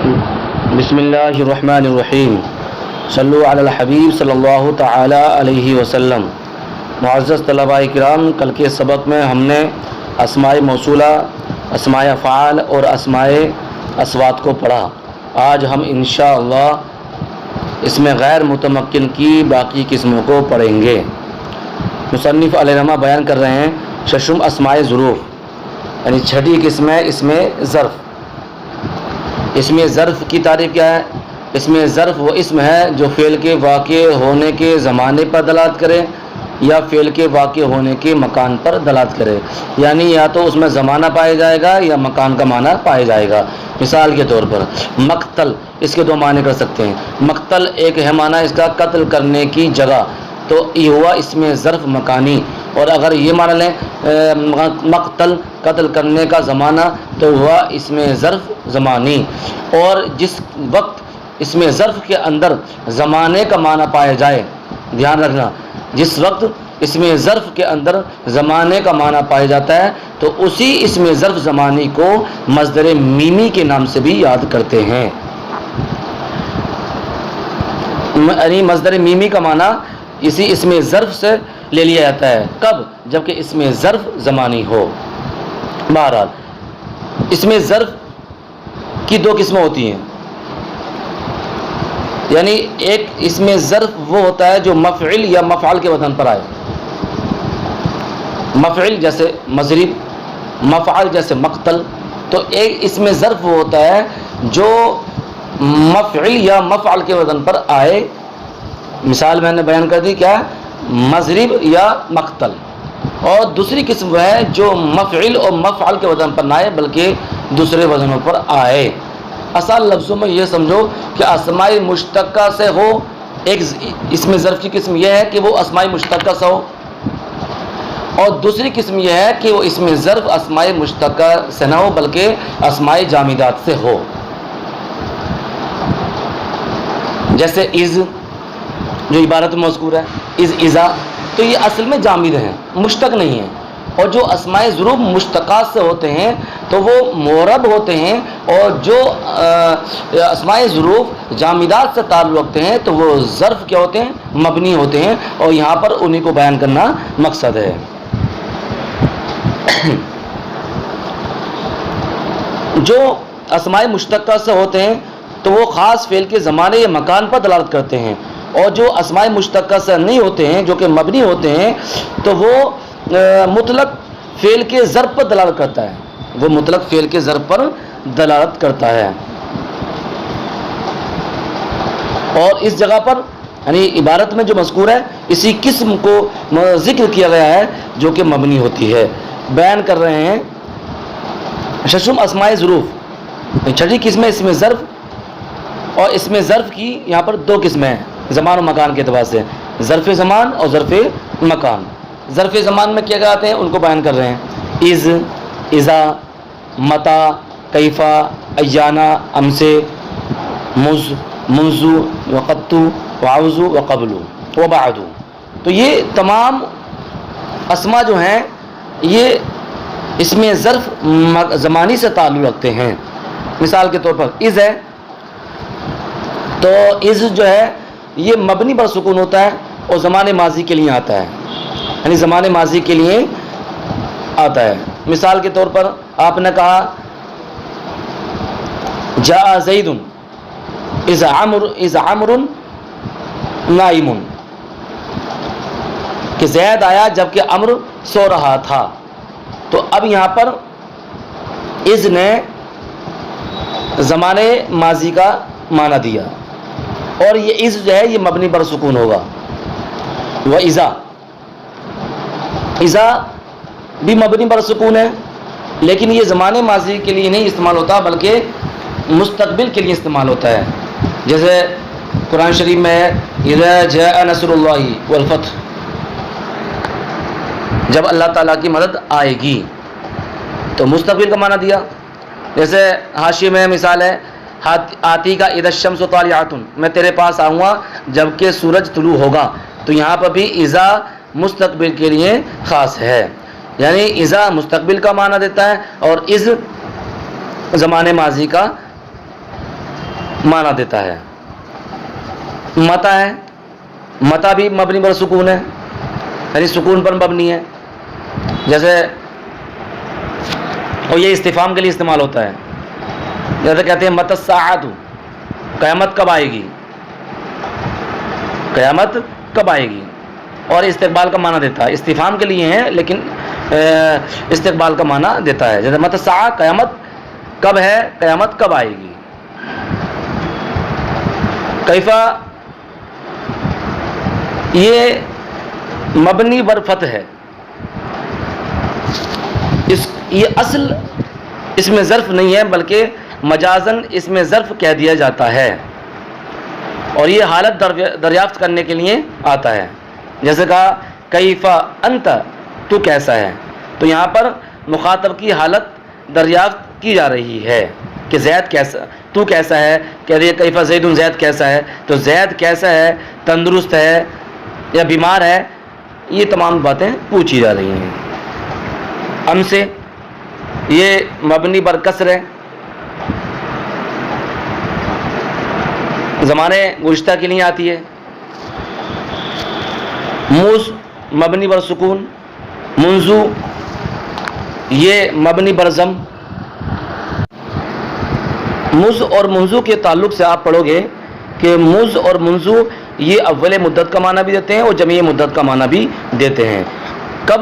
بسم اللہ الرحمن الرحیم صلو علی الحبیب صلی اللہ تعالی علیہ وسلم۔ معزز طلباء کرام، کل کے سبق میں ہم نے اسماء موصولہ، اسماء افعال اور اسماء اصوات کو پڑھا۔ آج ہم انشاءاللہ اس میں غیر متمکن کی باقی قسموں کو پڑھیں گے۔ مصنف علیہ رحمہ بیان کر رہے ہیں ششم اسماء ظروف، یعنی چھٹی قسم ہے اسم ظرف۔ اسم ظرف کی تعریف کیا ہے؟ اسم ظرف وہ اسم ہے جو فعل کے واقع ہونے کے زمانے پر دلالت کرے یا فعل کے واقع ہونے کے مکان پر دلالت کرے، یعنی یا تو اس میں زمانہ پایا جائے گا یا مکان کا معنی پایا جائے گا۔ مثال کے طور پر مقتل، اس کے دو معنی کر سکتے ہیں۔ مقتل ایک ہے معنی اس کا قتل کرنے کی جگہ، تو یہ ہوا اسم ظرف مکانی، اور اگر یہ معنی لیں مقتل قتل کرنے کا زمانہ تو ہوا اسم ظرف زمانی۔ اور جس وقت اسم ظرف کے اندر زمانے کا معنی پایا جائے، دھیان رکھنا، جس وقت اسم ظرف کے اندر زمانے کا معنی پایا جاتا ہے تو اسی اسم ظرف زمانی کو مصدر میمی کے نام سے بھی یاد کرتے ہیں۔ یعنی مصدر میمی کا معنی اسی اسم ظرف سے لے لیا جاتا ہے، کب؟ جبکہ اسم ظرف زمانی ہو۔ بہرحال اسم ظرف کی دو قسمیں ہوتی ہیں، یعنی ایک اسم ظرف وہ ہوتا ہے جو مفعل یا مفعل کے وزن پر آئے، مفعل جیسے مضرب، مفعل جیسے مقتل۔ تو ایک اسم ظرف وہ ہوتا ہے جو مفعل یا مفعل کے وزن پر آئے۔ مثال میں نے بیان کر دی، کیا؟ مضرب یا مقتل۔ اور دوسری قسم وہ ہے جو مفعل اور مفعل کے وزن پر نہ آئے بلکہ دوسرے وزنوں پر آئے۔ آسان لفظوں میں یہ سمجھو کہ اسماء مشتقہ سے ہو۔ ایک اسم ظرف کی قسم یہ ہے کہ وہ اسماء مشتقہ سے ہو، اور دوسری قسم یہ ہے کہ وہ اسم ظرف اسماء مشتقہ سے نہ ہو بلکہ اسماء جامدات سے ہو۔ جیسے از جو عبارت میں مذکور ہے، از اذا، تو یہ اصل میں جامد ہیں، مشتق نہیں ہیں۔ اور جو اسماء ظروف مشتقات سے ہوتے ہیں تو وہ معرب ہوتے ہیں، اور جو اسماء ظروف جامدات سے تعلق رکھتے ہیں تو وہ ظرف کیا ہوتے ہیں؟ مبنی ہوتے ہیں، اور یہاں پر انہی کو بیان کرنا مقصد ہے۔ جو اسماء مشتقہ سے ہوتے ہیں تو وہ خاص فعل کے زمانے یا مکان پر دلالت کرتے ہیں، اور جو اسماء مشتقہ سے نہیں ہوتے ہیں، جو کہ مبنی ہوتے ہیں، تو وہ مطلق فعل کے ضرب پر دلالت کرتا ہے، وہ مطلق فعل کے ضرب پر دلالت کرتا ہے۔ اور اس جگہ پر یعنی عبارت میں جو مذکور ہے اسی قسم کو ذکر کیا گیا ہے جو کہ مبنی ہوتی ہے۔ بیان کر رہے ہیں ششم اسماء ظروف، چھٹی قسم ہے اسم ظرف، اور اسم ظرف کی یہاں پر دو قسمیں ہیں زمان و مکان کے اعتبار سے، ظرف زمان اور ظرف مکان۔ ظرف زمان میں کیا جاتے ہیں ان کو بیان کر رہے ہیں، از، اذا، متا، کیفا، ایانا، امسے، مز، منذ، وقت، وعوض، وقبل، وبعد۔ تو یہ تمام اسما جو ہیں یہ اسم ظرف زمانی سے تعلق رکھتے ہیں۔ مثال کے طور پر از ہے تو از جو ہے یہ مبنی پر سکون ہوتا ہے اور زمان ماضی کے لیے آتا ہے، یعنی زمان ماضی کے لیے آتا ہے۔ مثال کے طور پر آپ نے کہا جاء زید اذ عمرو نائم، کہ زید آیا جبکہ عمر سو رہا تھا۔ تو اب یہاں پر اذ نے زمان ماضی کا معنی دیا، اور یہ اذ جو ہے یہ مبنی پر سکون ہوگا۔ وہ اذا بھی مبنی پر سکون ہے، لیکن یہ زمان ماضی کے لیے نہیں استعمال ہوتا بلکہ مستقبل کے لیے استعمال ہوتا ہے۔ جیسے قرآن شریف میں ہے اذا جاء نصر اللہ والفتح، جب اللہ تعالیٰ کی مدد آئے گی، تو مستقبل کا معنی دیا۔ جیسے حاشیے میں مثال ہے آتی کا اذا الشمس طالعۃ، میں تیرے پاس آؤں گا جبکہ سورج طلوع ہوگا۔ تو یہاں پر بھی اذا مستقبل کے لیے خاص ہے، یعنی اذا مستقبل کا معنی دیتا ہے اور از زمان ماضی کا معنی دیتا ہے. متا ہے, متا بھی مبنی پر سکون ہے, یعنی سکون پر مبنی ہے. جیسے اور یہ استفہام کے لیے استعمال ہوتا ہے. جیسے کہتے ہیں مت الساعۃ, قیامت کب آئے گی, قیامت کب آئے گی. اور استقبال کا معنی دیتا ہے. استفہام کے لیے ہے لیکن استقبال کا معنی دیتا ہے. جیسے مت الساعۃ, قیامت کب ہے, قیامت کب آئے گی. کیفا یہ مبنی بر فتح ہے. یہ اصل اس میں ظرف نہیں ہے بلکہ مجازن اس میں ظرف کہہ دیا جاتا ہے, اور یہ حالت دریافت کرنے کے لیے آتا ہے. جیسے کہا کیفا انت, تو کیسا ہے, تو یہاں پر مخاطب کی حالت دریافت کی جا رہی ہے کہ زید کیسا, تو کیسا ہے. کہہ رہی ہے کیفا زید, زید کیسا ہے, تو زید کیسا ہے, تندرست ہے یا بیمار ہے, یہ تمام باتیں پوچھی جا رہی ہیں. ام سے یہ مبنی بر کسر ہے, زمانے گزشتہ کے لیے آتی ہے. موز مبنی بر سکون, منزو یہ مبنی بر ضم. مز اور منزو کے تعلق سے آپ پڑھو گے کہ مز اور منزو یہ اول مدت کا معنی بھی دیتے ہیں اور جمعی مدت کا معنی بھی دیتے ہیں. کب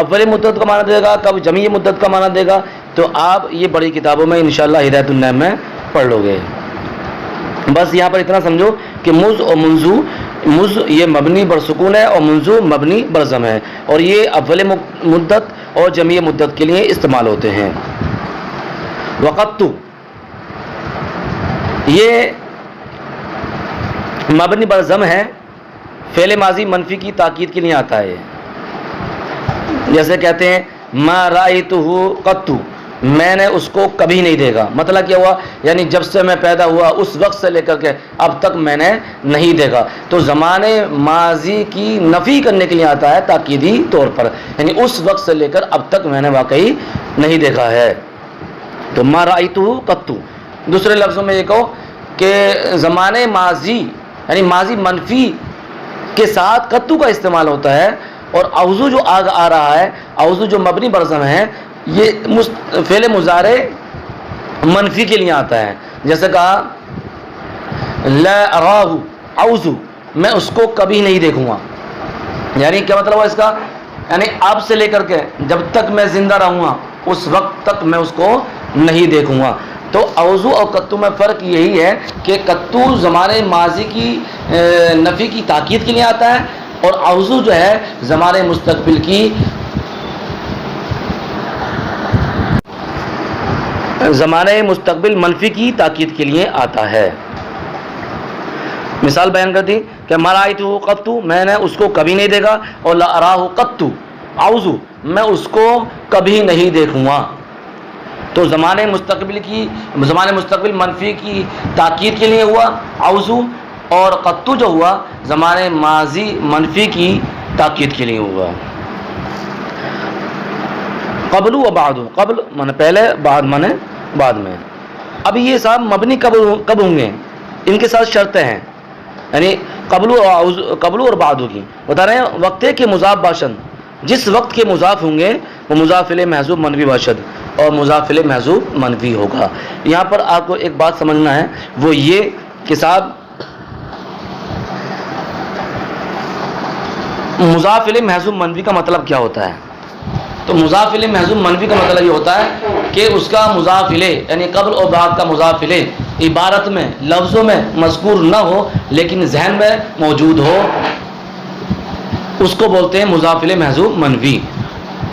اول مدت کا معنی دے گا, کب جمعی مدت کا معنی دے گا, تو آپ یہ بڑی کتابوں میں انشاءاللہ ہدایت النعیم میں پڑھ لو گے. بس یہاں پر اتنا سمجھو کہ مز اور منزو, مز یہ مبنی بر سکون ہے اور منزو مبنی بر ضم ہے, اور یہ اول مدت اور جمعی مدت کے لیے استعمال ہوتے ہیں. وقت یہ مبنی بر ضم ہے, فعل ماضی منفی کی تاکید کے لیے آتا ہے. جیسے کہتے ہیں ما رأیتہ قط, میں نے اس کو کبھی نہیں دیکھا. مطلب کیا ہوا, یعنی جب سے میں پیدا ہوا اس وقت سے لے کر کے اب تک میں نے نہیں دیکھا. تو زمانے ماضی کی نفی کرنے کے لیے آتا ہے تاکیدی طور پر, یعنی اس وقت سے لے کر اب تک میں نے واقعی نہیں دیکھا ہے. تو ما رأیتہ قط. دوسرے لفظوں میں یہ کہو کہ زمانے ماضی یعنی ماضی منفی کے ساتھ قطو کا استعمال ہوتا ہے, اور اوضو جو آ رہا ہے, اوضو جو مبنی بر ضم ہے, یہ فعل مضارع منفی کے لیے آتا ہے. جیسے کہا لا اراہ اوضو, میں اس کو کبھی نہیں دیکھوں گا. یعنی کیا مطلب ہے اس کا, یعنی اب سے لے کر کے جب تک میں زندہ رہوں گا اس وقت تک میں اس کو نہیں دیکھوں گا. تو اوضو اور قطو میں فرق یہی ہے کہ قطو زمانے ماضی کی نفی کی تاکید کے لیے آتا ہے, اور اوضو جو ہے زمانے مستقبل کی زمانے مستقبل منفی کی تاکید کے لیے آتا ہے. مثال بیان کر دی کہ ما رأیتہ قط, میں نے اس کو کبھی نہیں دیکھا, اور لا اراہ قط اوضو, میں اس کو کبھی نہیں دیکھوں گا. تو زمانے مستقبل منفی کی تاکید کے لیے ہوا اوضو, اور قطو جو ہوا زمانے ماضی منفی کی تاکید کے لیے ہوا. قبل و بعد, قبل مانے پہلے, بعد مانے بعد میں. اب یہ صاحب مبنی کب ہوں گے, ان کے ساتھ شرطیں ہیں. یعنی قبل اور بعد ہوگی. بتا رہے ہیں وقت کے مضاف باشد, جس وقت کے مضاف ہوں گے وہ مضاف الیہ محذوف منفی باشد, اور مضاف الیہ محذوف منفی ہوگا. یہاں پر آپ کو ایک بات سمجھنا ہے, وہ یہ کہ صاحب مضاف الیہ محذوف منفی کا مطلب کیا ہوتا ہے. تو مضاف الیہ محذوف منفی کا مطلب یہ ہوتا ہے کہ اس کا مضاف الیہ یعنی قبل اور بعد کا مضاف الیہ عبارت میں لفظوں میں مذکور نہ ہو لیکن ذہن میں موجود ہو, اس کو بولتے ہیں مضاف الیہ محذوف منفی.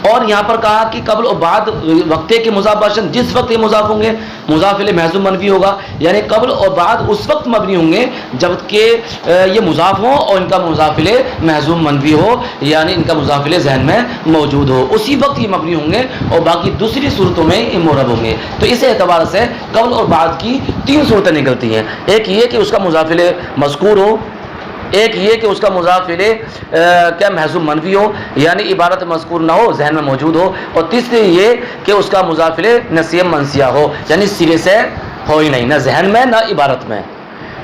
اور یہاں پر کہا کہ قبل اور بعد وقتے کے مضاف باشد, جس وقت یہ مضاف ہوں گے مضاف الیہ محذوف منفی ہوگا. یعنی قبل اور بعد اس وقت مبنی ہوں گے جبکہ یہ مضاف ہو اور ان کا مضاف الیہ محذوف منفی ہو, یعنی ان کا مضاف الیہ ذہن میں موجود ہو, اسی وقت یہ مبنی ہوں گے, اور باقی دوسری صورتوں میں یہ معرب ہوں گے. تو اس اعتبار سے قبل اور بعد کی تین صورتیں نکلتی ہیں. ایک یہ کہ اس کا مضاف الیہ مذکور ہو, ایک یہ کہ اس کا مضاف الیہ کیا محذوف منفی ہو یعنی عبارت مذکور نہ ہو ذہن میں موجود ہو, اور تیسری یہ کہ اس کا مضاف الیہ نسیہ منسیہ ہو یعنی سرے سے ہو ہی نہیں، نہ ذہن میں نہ عبارت میں۔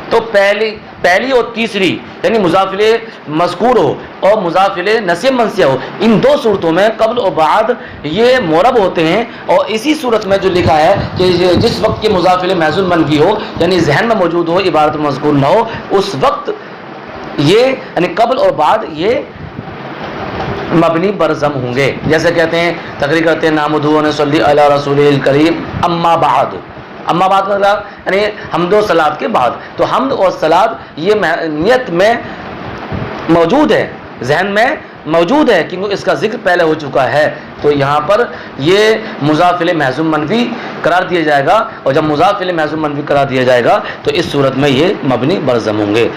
تو پہلی اور تیسری یعنی مضاف الیہ مذکور ہو اور مضاف الیہ نصیب منصیہ ہو، ان دو صورتوں میں قبل و بعد یہ معرب ہوتے ہیں۔ اور اسی صورت میں جو لکھا ہے کہ جس وقت کے مضاف الیہ محذوف منفی ہو یعنی ذہن میں موجود ہو، عبارت مذکور نہ ہو، اس وقت یہ یعنی قبل اور بعد یہ مبنی برضم ہوں گے۔ جیسے کہتے ہیں، تقریر کرتے ہیں، نحمدہ و نصلی علی رسول الکریم اما بعد۔ اما بعد مطلب یعنی حمد و صلات کے بعد۔ تو حمد اور صلات یہ نیت میں موجود ہے، ذہن میں موجود ہے کیونکہ اس کا ذکر پہلے ہو چکا ہے۔ تو یہاں پر یہ مضاف الیہ محذوف منفی قرار دیا جائے گا، اور جب مضاف الیہ محذوف منفی قرار دیا جائے گا تو اس صورت میں یہ مبنی برضم ہوں گے۔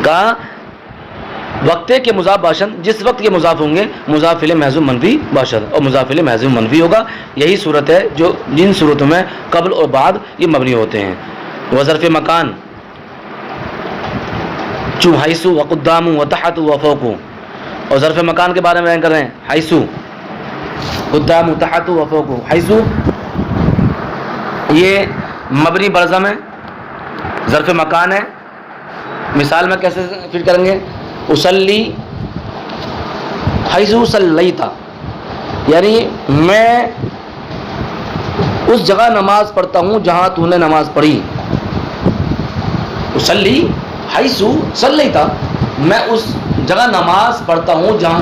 کہا وقت کے مضاف باشند، جس وقت کے مضاف ہوں گے مضاف الیہ محذوف منفی باشند، اور مضاف الیہ محذوف منفی ہوگا۔ یہی صورت ہے جو جن صورتوں میں قبل اور بعد یہ مبنی ہوتے ہیں۔ وظرف مکان چو حیثو و قدام و تحت و فوق، اور ظرف مکان کے بارے میں بیان کر رہے ہیں، حیثو قدام تحت و فوق۔ حیثو یہ مبنی برضم ہے، ظرف مکان ہے۔ مثال میں کیسے فٹ کریں گے؟ اصلی حیث صلیتا، یعنی میں اس جگہ نماز پڑھتا ہوں جہاں تو نے نماز پڑھی۔ اصلی حیث صلیتا، میں اس جگہ نماز پڑھتا ہوں جہاں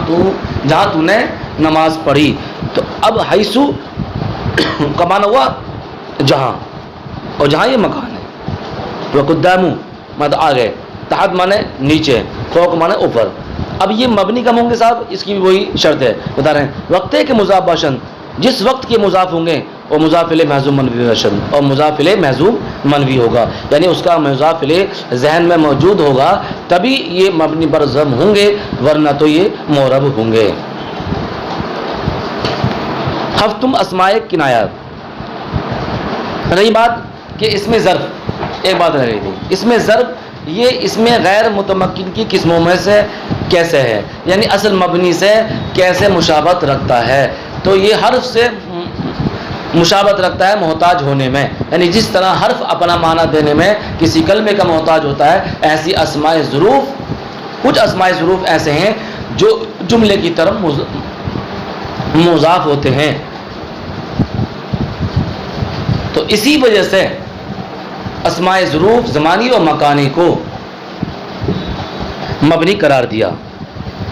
تو نے نماز پڑھی۔ تو اب حیث کا معنی ہوا جہاں، اور جہاں یہ مکان ہے۔ وہ قدامو مطلب آگے، تحت مانے نیچے، فوق مانے اوپر۔ اب یہ مبنی کم ہوں گے صاحب، اس کی بھی وہی شرط ہے، بتا رہے ہیں وقت کے مضاف باشند، جس وقت کے مضاف ہوں گے وہ مضاف الیہ محذوف منفی باشند، اور مضاف الیہ محذوف منفی ہوگا، یعنی اس کا مضاف الیہ ذہن میں موجود ہوگا تبھی یہ مبنی برضم ہوں گے، ورنہ تو یہ معرب ہوں گے۔ خفتم اسماء کنایات، رہی بات کہ اس میں ظرف، ایک بات رہ گئی تھی، اس میں ظرف یہ اس میں غیر متمکن کی قسموں میں سے کیسے ہے، یعنی اصل مبنی سے کیسے مشابہت رکھتا ہے۔ تو یہ حرف سے مشابہت رکھتا ہے محتاج ہونے میں، یعنی جس طرح حرف اپنا معنی دینے میں کسی کلمے کا محتاج ہوتا ہے، ایسی اسماء ظروف، کچھ اسماء ظروف ایسے ہیں جو جملے کی طرف مضاف ہوتے ہیں۔ تو اسی وجہ سے اسماء ظروف زمانی و مکانی کو مبنی قرار دیا،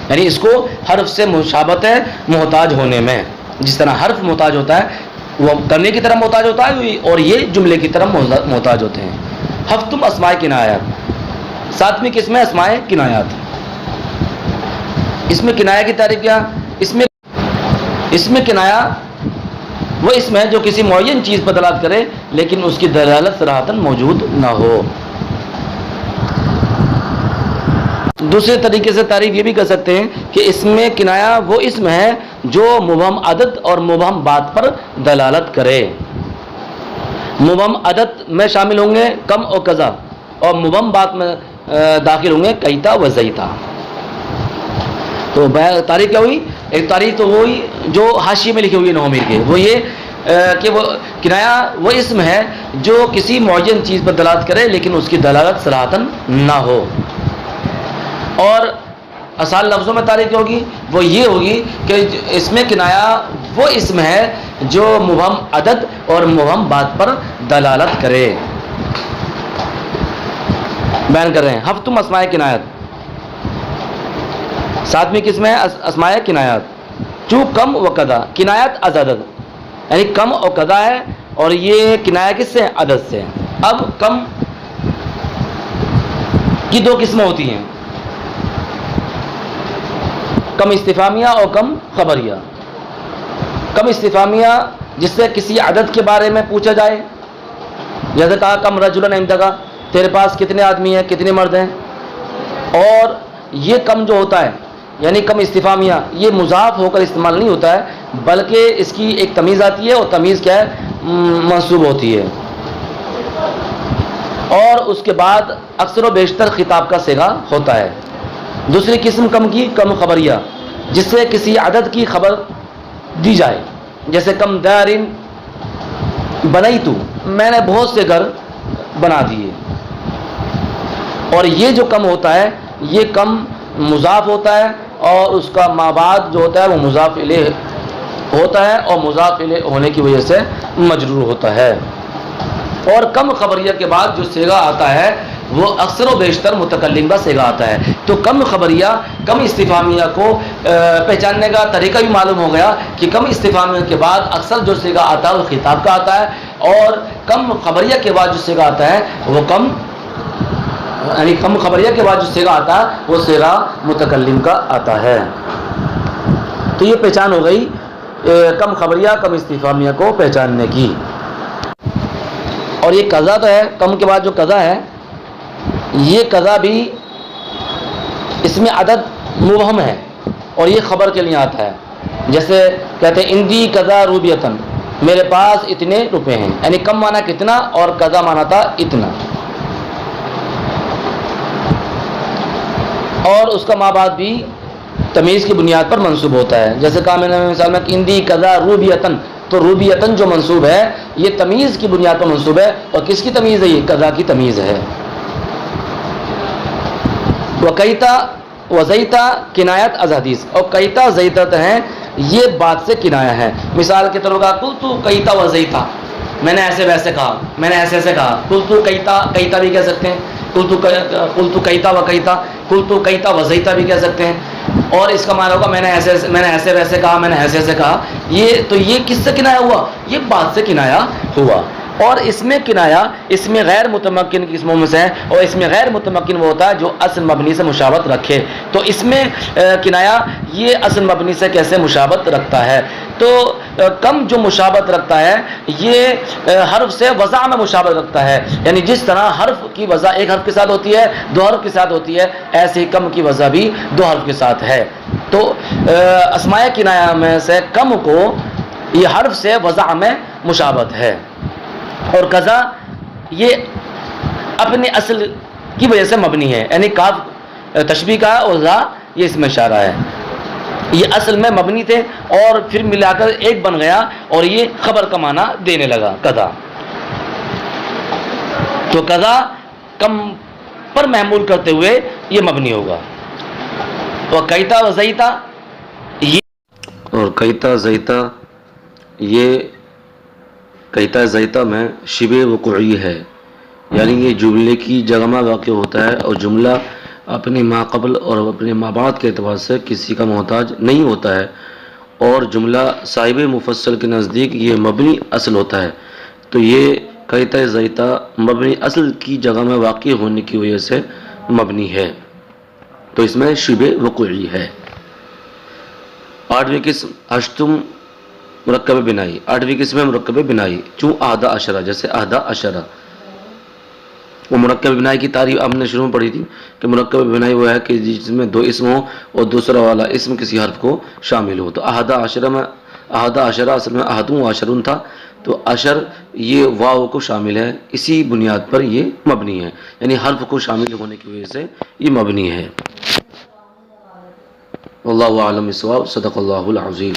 یعنی اس کو حرف سے مشابہت ہے محتاج ہونے میں، جس طرح حرف محتاج ہوتا ہے وہ کرنے کی طرف محتاج ہوتا ہے، اور یہ جملے کی طرف محتاج ہوتے ہیں۔ ہفتم اسماء کنایات، ساتویں قسم ہے اسماء کنایات۔ اس میں کنایہ کی تعریف کیا؟ اس میں کنایہ وہ اسم ہے جو کسی معین چیز پر دلالت کرے لیکن اس کی دلالت صراحتاً موجود نہ ہو۔ دوسرے طریقے سے تعریف یہ بھی کر سکتے ہیں کہ اس میں کنایہ وہ اسم ہے جو مبہم عدد اور مبہم بات پر دلالت کرے۔ مبہم عدد میں شامل ہوں گے کم اور کذا، اور مبہم بات میں داخل ہوں گے کیتا و زیتا۔ تو تعریف کیا ہوئی؟ ایک تعریف تو وہی جو حاشیے میں لکھی ہوئی ہے نو میر کے، وہ یہ کہ وہ کنایہ وہ اسم ہے جو کسی معین چیز پر دلالت کرے لیکن اس کی دلالت صراحتاً نہ ہو۔ اور آسان لفظوں میں تعریف کیا ہوگی؟ وہ یہ ہوگی کہ اس میں کنایہ وہ اسم ہے جو مبہم عدد اور مبہم بات پر دلالت کرے۔ بیان کر رہے ہیں ہفتم اسماء کنایات، ساتویں قسم ہے اسماء کنایات۔ چوں کم و قضا، کنایت از عدد، یعنی کم اور قضا ہے، اور یہ کنایہ کس سے؟ عدد سے۔ اب کم کی دو قسمیں ہوتی ہیں، کم استفہامیہ اور کم خبریہ۔ کم استفہامیہ جس سے کسی عدد کے بارے میں پوچھا جائے، جیسے کہا کم رجلن عندک، تیرے پاس کتنے آدمی ہیں، کتنے مرد ہیں۔ اور یہ کم جو ہوتا ہے یعنی کم استفہامیہ، یہ مضاف ہو کر استعمال نہیں ہوتا ہے بلکہ اس کی ایک تمیز آتی ہے، اور تمیز کیا ہے؟ منصوب ہوتی ہے، اور اس کے بعد اکثر و بیشتر خطاب کا صیغہ ہوتا ہے۔ دوسری قسم کم کی کم خبریہ، جس سے کسی عدد کی خبر دی جائے، جیسے کم دارن بنیتو، میں نے بہت سے گھر بنا دیے. اور یہ جو کم ہوتا ہے یہ کم مضاف ہوتا ہے اور اس کا ما بعد جو ہوتا ہے وہ مضاف الیہ ہوتا ہے اور مضاف الیہ ہونے کی وجہ سے مجرور ہوتا ہے. اور کم خبریہ کے بعد جو صیغہ آتا ہے وہ اکثر و بیشتر متکلم کا صیغہ آتا ہے. تو کم خبریہ کم استفہامیہ کو پہچاننے کا طریقہ بھی معلوم ہو گیا کہ کم استفہامیہ کے بعد اکثر جو صیغہ آتا ہے وہ خطاب کا آتا ہے اور کم خبریہ کے بعد جو صیغہ آتا ہے وہ کم خبریہ کے بعد جو صیغہ آتا ہے وہ صیغہ متکلم کا آتا ہے. تو یہ پہچان ہو گئی کم خبریہ کم استفہامیہ کو پہچاننے کی. اور یہ قضا تو ہے، کم کے بعد جو قضا ہے یہ قضا بھی اس میں عدد مبہم ہے اور یہ خبر کے لیے آتا ہے. جیسے کہتے ہیں اندی قضا روبیتن، میرے پاس اتنے روپے ہیں، یعنی کم مانا کتنا اور قضا مانا تھا اتنا. اور اس کا ما بعد بھی تمیز کی بنیاد پر منصوب ہوتا ہے. جیسے کہا میں نے مثال میں اندی قضا روبیتن، تو روبیتن جو منصوب ہے یہ تمیز کی بنیاد پر منصوب ہے. اور کس کی تمیز ہے؟ یہ قضا کی تمیز ہے. وقیتا وزیتا کنایت از حدیث، اور قیتا زیتت ہیں یہ بات سے کنایا ہے. مثال کے طور پر قلت قیتا وزیتا، میں نے ایسے ویسے کہا، میں نے ایسے ایسے کہا. قلت قیتا، قیتا بھی کہہ سکتے ہیں، قلت قیتا و قیتا، قلت قیتا وزیتا بھی کہہ سکتے ہیں. اور اس کا معنی ہوگا میں نے ایسے ویسے کہا، میں نے ایسے ایسے کہا. یہ کس سے کنایا ہوا؟ یہ بات سے کنایا ہوا. اور اس میں کنایا اس میں غیر متمکن قسموں میں سے ہے، اور اس میں غیر متمکن وہ ہوتا ہے جو اصل مبنی سے مشابہت رکھے. تو اس میں کنایا یہ اصل مبنی سے کیسے مشابہت رکھتا ہے؟ تو کم جو مشابہت رکھتا ہے یہ حرف سے وضع میں مشابہت رکھتا ہے. یعنی جس طرح حرف کی وضع ایک حرف کے ساتھ ہوتی ہے، دو حرف کے ساتھ ہوتی ہے، ایسے ہی کم کی وضع بھی دو حرف کے ساتھ ہے. تو اسماء کنایا میں سے کم کو یہ حرف سے وضع میں مشابہت ہے. اور قضا یہ اپنے اصل کی وجہ سے مبنی ہے، یعنی کاف تشبیہ کا اور ذا یہ اس میں اشارہ ہے. یہ اصل میں مبنی تھے اور پھر ملا کر ایک بن گیا اور یہ خبر کا معنی دینے لگا قضا. تو قضا کم پر محمول کرتے ہوئے یہ مبنی ہوگا. اور قیتا و زیتا اور قیتا زیتا یہ قیتا زیتا میں شبہ وقوعی ہے، یعنی یہ جملے کی جگہ میں واقع ہوتا ہے اور جملہ اپنے ما قبل اور اپنے ما بعد کے اعتبار سے کسی کا محتاج نہیں ہوتا ہے. اور جملہ صاحب مفصل کے نزدیک یہ مبنی اصل ہوتا ہے. تو یہ قیتا زیتا مبنی اصل کی جگہ میں واقع ہونے کی وجہ سے مبنی ہے، تو اس میں شبہ وقوعی ہے. 8ویں قسم اشتم مرکب بنائی. 8ویں قسم ہے مرکب بنائی. چوں احدہ عشرہ، جیسے احدہ عشرہ وہ مرکب بنائی کی تعریف ہم نے شروع میں پڑھی تھی کہ مرکب بنائی وہ ہے کہ جس میں دو اسم ہو اور دوسرا والا اسم کسی حرف کو شامل ہو. تو احدہ عشرہ میں احدہ عشرہ اصل میں احدوں و عشرون تھا، تو عشر یہ واو کو شامل ہے، اسی بنیاد پر یہ مبنی ہے، یعنی حرف کو شامل ہونے کی وجہ سے یہ مبنی ہے. واللہ اعلم بالصواب. صدق اللہ العظیم.